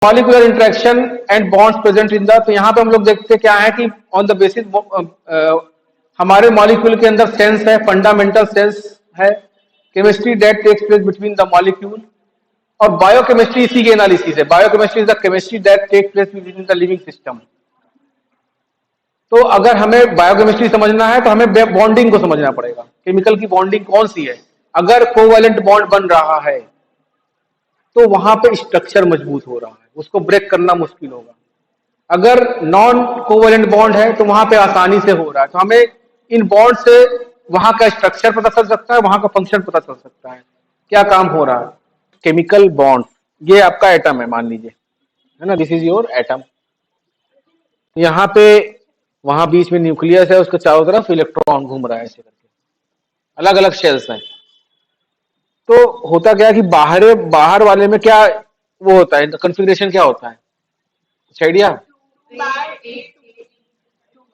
Molecular interaction and bonds present in the, तो यहाँ पे हम लोग देखते क्या है कि ऑन द बेसिस हमारे मॉलिक्यूल के अंदर सेंस है, फंडामेंटल सेंस है, chemistry that takes place between the molecule, और बायोकेमिस्ट्री इसी की एनालिसिस है। Biochemistry is the chemistry that takes place between the living system. तो अगर हमें बायोकेमिस्ट्री समझना है तो हमें बॉन्डिंग को समझना पड़ेगा, केमिकल की बॉन्डिंग कौन सी है। अगर कोवैलेंट बॉन्ड बन रहा है तो वहां पे स्ट्रक्चर मजबूत हो रहा है, उसको ब्रेक करना मुश्किल होगा। अगर नॉन कोवैलेंट बॉन्ड है तो वहां पे आसानी से हो रहा है। तो हमें इन बॉन्ड से वहां का स्ट्रक्चर पता चल सकता है, वहां का फंक्शन पता चल सकता है, क्या काम हो रहा है। केमिकल बॉन्ड, ये आपका एटम है मान लीजिए, है ना, दिस इज योर एटम। यहाँ पे वहां बीच में न्यूक्लियस है, उसके चारों तरफ इलेक्ट्रॉन घूम रहा है ऐसे करके, अलग अलग शेल्स हैं। तो होता क्या है कि बाहर वाले में क्या वो होता है, कॉन्फ़िगरेशन क्या होता है, कुछ आइडिया?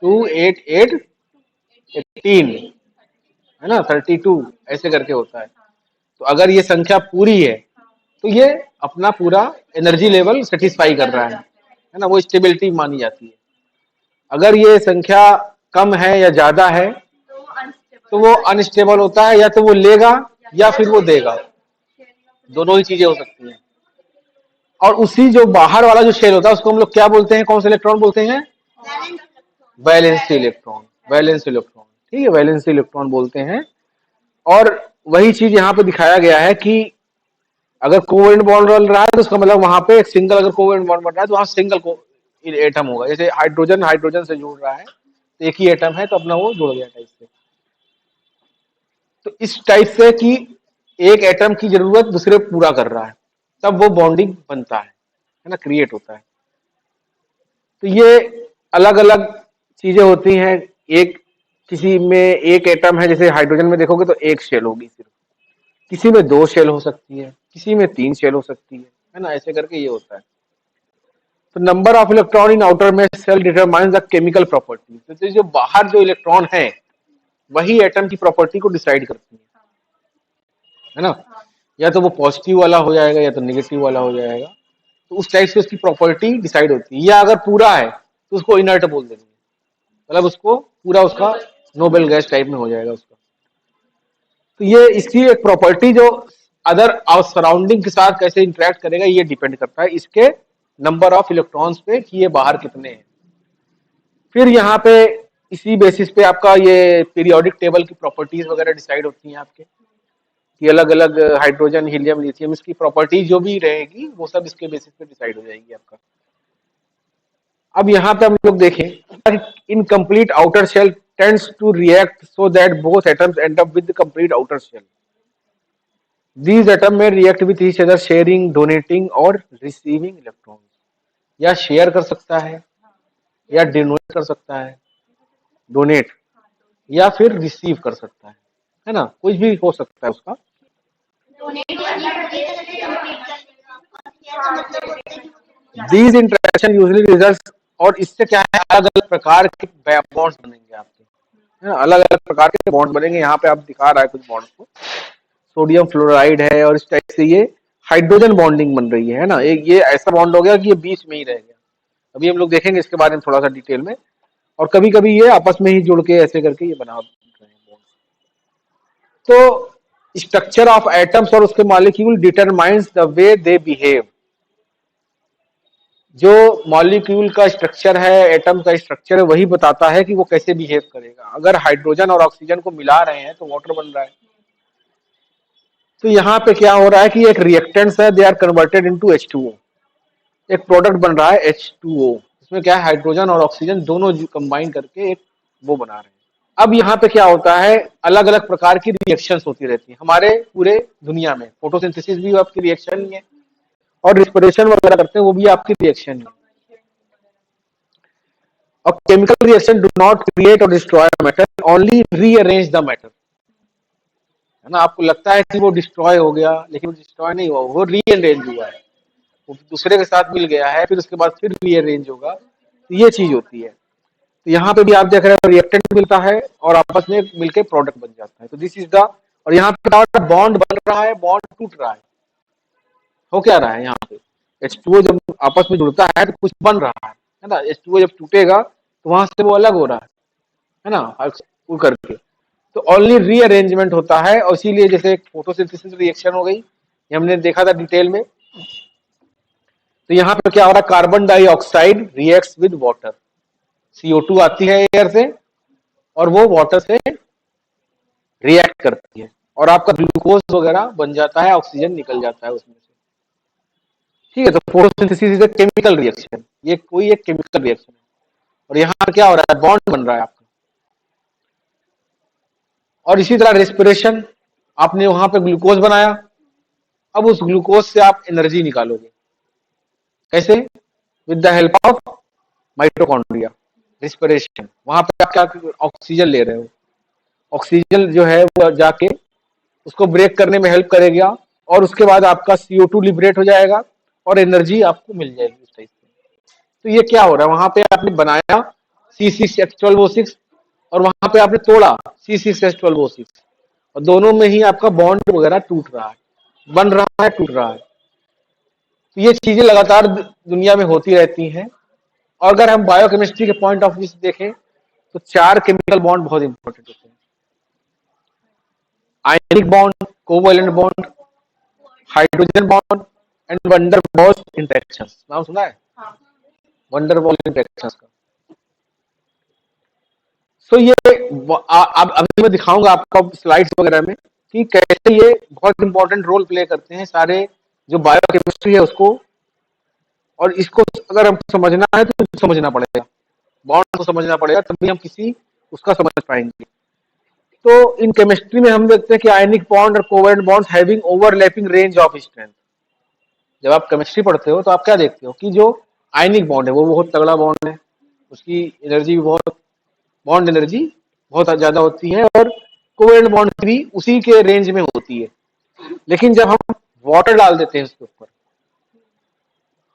2 8 8 18, है ना, 32 ऐसे करके होता है। तो अगर ये संख्या पूरी है तो ये अपना पूरा एनर्जी लेवल सेटिस्फाई कर रहा है ना, वो स्टेबिलिटी मानी जाती है। अगर ये संख्या कम है या ज्यादा है तो वो अनस्टेबल होता है, या तो वो लेगा या फिर वो देगा, दोनों ही चीजें हो सकती हैं। और उसी जो बाहर वाला जो शेल होता है उसको हम लोग क्या बोलते हैं, कौन से इलेक्ट्रॉन बोलते हैं? वैलेंस इलेक्ट्रॉन, वैलेंस इलेक्ट्रॉन, ठीक है, वैलेंस इलेक्ट्रॉन बोलते हैं। और वही चीज यहाँ पे दिखाया गया है कि अगर कोवेलेंट बॉन्ड बन रहा है तो उसका मतलब वहां पे एक सिंगल, अगर कोवेलेंट बॉन्ड बन रहा है तो वहां सिंगल को एटम होगा। जैसे हाइड्रोजन हाइड्रोजन से जुड़ रहा है तो एक ही एटम है तो अपना वो जुड़ गया टाइप से। तो इस टाइप से कि एक एटम की जरूरत दूसरे पूरा कर रहा है, तब वो बॉन्डिंग बनता है ना, क्रिएट होता है। तो ये अलग अलग चीजें होती हैं। एक किसी में एक एटम है, जैसे हाइड्रोजन में देखोगे तो एक शेल होगी सिर्फ, किसी में 2 शेल हो सकती है, किसी में 3 शेल हो सकती है ना, ऐसे करके ये होता है। तो number of electron in outer में shell determines the chemical property. तो जो बाहर जो इलेक्ट्रॉन है वही एटम की प्रॉपर्टी को डिसाइड करती है ना, या तो वो पॉजिटिव वाला हो जाएगा या तो नेगेटिव वाला हो जाएगा। तो उस टाइप से उसकी प्रॉपर्टी डिसाइड होती है। या अगर पूरा है तो उसको इनर्ट बोल देंगे, मतलब उसको पूरा उसका नोबेल गैस टाइप में हो जाएगा उसका। तो ये इसकी एक प्रॉपर्टी जो अदर सराउंडिंग के साथ कैसे इंटरेक्ट करेगा ये डिपेंड करता है इसके नंबर ऑफ इलेक्ट्रॉन्स पे कि ये बाहर कितने हैं। फिर यहाँ पे इसी बेसिस पे आपका ये पीरियोडिक टेबल की प्रॉपर्टीज वगैरह डिसाइड होती हैं आपके, कि अलग अलग हाइड्रोजन हीलियम लिथियम इसकी प्रॉपर्टी जो भी रहेगी वो सब इसके बेसिस पे डिसाइड हो जाएगी आपका। अब यहाँ पे हम लोग देखें, incomplete outer shell tends to react so that both atoms end up with complete outer shell. These atoms may react with each other sharing, donating और receiving electrons। या शेयर कर सकता है या डोनेट कर सकता है, डोनेट या फिर रिसीव कर सकता है ना, कुछ भी हो सकता है उसका। These interaction usually results, और इससे क्या है अलग अलग प्रकार के बॉन्ड्स बनेंगे आपके, है ना, अलग अलग प्रकार के बॉन्ड बनेंगे। यहाँ पे आप दिखा रहा है कुछ बॉन्ड्स को, सोडियम फ्लोराइड है और इस टाइप से ये हाइड्रोजन बॉन्डिंग बन रही है ना। एक ये ऐसा बॉन्ड हो गया कि ये बीच में ही रह गया। अभी हम लोग देखेंगे इसके बारे में थोड़ा सा डिटेल में। और कभी कभी ये आपस में ही जुड़ के ऐसे करके ये बना रहे हैं। तो स्ट्रक्चर ऑफ एटम्स और उसके molecule determines the way they behave. जो मॉलिक्यूल का स्ट्रक्चर है, एटम का स्ट्रक्चर है, वही बताता है कि वो कैसे बिहेव करेगा। अगर हाइड्रोजन और ऑक्सीजन को मिला रहे हैं तो वाटर बन रहा है। तो यहाँ पे क्या हो रहा है कि एक रिएक्टेंट्स है, they are converted into H2O, एक प्रोडक्ट बन रहा है H2O। इसमें क्या है, हाइड्रोजन और ऑक्सीजन दोनों कंबाइन करके एक वो बना रहे हैं। अब यहाँ पे क्या होता है, अलग अलग प्रकार की रिएक्शंस होती रहती हैं हमारे पूरे दुनिया में। फोटोसिंथेसिस भी आपकी रिएक्शन ही है, और रिस्पिरेशन वगैरह करते हैं वो भी आपकी रिएक्शन है। और chemical reaction do not create और destroy matter, only rearrange the matter, है ना। आपको लगता है कि वो डिस्ट्रॉय हो गया, लेकिन वो डिस्ट्रॉय नहीं हुआ, वो रीअरेंज हुआ है, वो दूसरे के साथ मिल गया है, फिर उसके बाद फिर रीअरेंज होगा। तो ये चीज होती है। तो यहाँ पे भी आप देख रहे हो रिएक्टेंट मिलता है और आपस में मिलके प्रोडक्ट बन जाता है। तो दिस इज द, और यहाँ पे बॉन्ड बन रहा है, बॉन्ड टूट रहा है, हो क्या रहा है यहाँ पे, H2O जब आपस में जुड़ता है तो कुछ बन रहा है ना। H2O जब टूटेगा तो वहां से वो अलग हो रहा है ना, वो करके। तो ओनली रीअरेंजमेंट होता है, और इसीलिए जैसे एक फोटोसिंथेसिस रिएक्शन हो गई, ये हमने देखा था डिटेल में। तो यहाँ पे क्या हो रहा है, carbon dioxide reacts with water, CO2 आती है एयर से और वो वाटर से रिएक्ट करती है, और आपका ग्लूकोज वगैरह बन जाता है, ऑक्सीजन निकल जाता है उसमें से। ठीक है, तो photosynthesis is a chemical reaction, ये कोई एक केमिकल रिएक्शन है। और यहाँ पर क्या हो रहा है, बॉन्ड बन रहा है आपका। और इसी तरह रेस्पिरेशन, आपने वहां पे ग्लूकोज बनाया, अब उस ग्लूकोज से आप एनर्जी निकालोगे कैसे, with the help of mitochondria. Respiration, वहां पे आप क्या ऑक्सीजन ले रहे हो, ऑक्सीजन जो है वो जाके उसको ब्रेक करने में हेल्प करेगा, और उसके बाद आपका CO2 लिबरेट हो जाएगा और एनर्जी आपको मिल जाएगी उस टाइप से। तो ये क्या हो रहा है, वहां पे आपने बनाया C6H12O6, और वहां पे आपने तोड़ा C6H12O6, और दोनों में ही आपका बॉन्ड वगैरह टूट रहा है, बन रहा है, टूट रहा है। तो ये चीजें लगातार दुनिया में होती रहती हैं। और अगर हम बायोकेमिस्ट्री के पॉइंट ऑफ व्यू से देखें तो 4 केमिकल बॉन्ड बहुत इंपॉर्टेंट होते हैं। Ionic bond, covalent bond, hydrogen bond and wonder balls interactions. नाम सुना है वंडर बॉल इंटरेक्शंस का? सो ये अब अभी मैं दिखाऊंगा आपको स्लाइड्स वगैरह में कि कैसे ये बहुत इंपॉर्टेंट रोल प्ले करते हैं सारे जो बायोकेमिस्ट्री है उसको। और इसको अगर हमको समझना है तो समझना पड़ेगा, बॉन्ड को समझना पड़ेगा, तभी हम किसी उसका समझ पाएंगे। तो इन केमिस्ट्री में हम देखते हैं कि आयनिक बॉन्ड और covalent bonds having overlapping range of strength. जब आप केमिस्ट्री पढ़ते हो तो आप क्या देखते हो कि जो आयनिक बॉन्ड है वो बहुत तगड़ा बॉन्ड है, उसकी एनर्जी भी बहुत, बॉन्ड एनर्जी बहुत ज्यादा होती है, और कोवेलेंट बॉन्ड भी उसी के रेंज में होती है। लेकिन जब हम वाटर डाल देते हैं उसके ऊपर,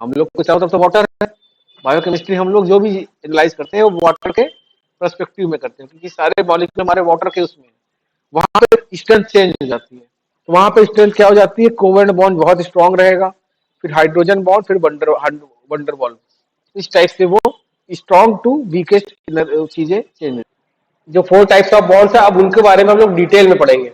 हम लोग को चारों तरफ तो वाटर है, बायोकेमिस्ट्री हम लोग जो भी एनालाइज करते हैं वो वाटर के पर्सपेक्टिव में करते हैं, क्योंकि सारे मॉलिक्यूल हमारे वाटर के उसमें, वहां पे स्ट्रेंथ चेंज हो जाती है। तो वहां पे स्ट्रेंथ क्या हो जाती है, कोवेलेंट बॉन्ड बहुत स्ट्रांग रहेगा, फिर हाइड्रोजन बॉन्ड, फिर वंडर बॉन्ड, इस टाइप से वो स्ट्रांग टू वीकेस्ट चीजें चेंज। जो 4 टाइप्स ऑफ बॉन्ड्स है अब उनके बारे में हम लोग डिटेल में पढ़ेंगे।